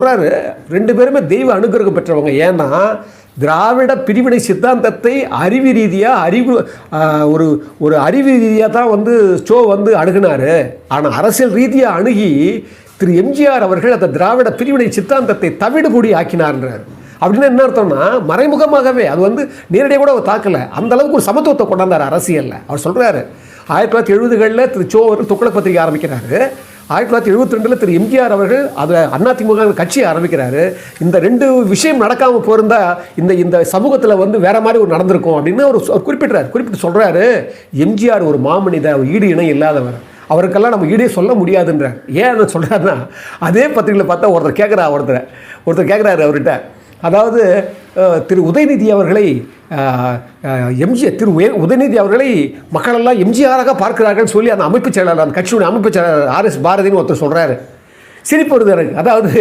சொல்றாரு. 2 பேருமே தெய்வ அனுகிரகம் பெற்றவங்க. ஏன்னா திராவிட பிரிவினை சித்தாந்தத்தை அறிவு ரீதியாக ஒரு ஒரு அறிவு ரீதியாக தான் அணுகுனாரு. ஆனால் அரசியல் ரீதியாக அணுகி திரு எம்ஜிஆர் அவர்கள் அந்த திராவிட பிரிவினை சித்தாந்தத்தை தவிடுபொடி ஆக்கினார்ன்றார். அப்படின்னா என்ன அர்த்தம்னா மறைமுகமாகவே அது நேரடியாக கூட தாக்கலை, அந்த அளவுக்கு ஒரு சமத்துவத்தை கொண்டாந்தார் அரசியலில். அவர் சொல்கிறாரு 1970களில் திரு சோ அவர் துக்ளக் பத்திரிகை ஆரம்பிக்கிறாரு. 1972 திரு எம்ஜிஆர் அவர்கள் அதை அதிமுக கட்சியை ஆரம்பிக்கிறாரு. இந்த 2 விஷயம் நடக்காமல் போயிருந்தா இந்த சமூகத்தில் வேற மாதிரி ஒரு நடந்திருக்கும் அப்படின்னு அவர் குறிப்பிட்டு சொல்கிறாரு. எம்ஜிஆர் ஒரு மாமனித ஈடு இணை இல்லாதவர், அவருக்கெல்லாம் நம்ம ஈடே சொல்ல முடியாதுன்றார். ஏன் அதை சொல்கிறாருன்னா அதே பத்திரிகையில் பார்த்தா ஒருத்தர் கேட்குறாரு அவர்கிட்ட, அதாவது திரு உதயநிதி அவர்களை உதயநிதி அவர்களை மக்களெல்லாம் எம்ஜிஆராக பார்க்கிறார்கள் சொல்லி அந்த அமைப்பு செயலாளர், அந்த கட்சியுடைய அமைப்பு செயலாளர் RS பாரதின்னு ஒருத்தர் சொல்கிறாரு. சிரிப்பு வருது எனக்கு. அதாவது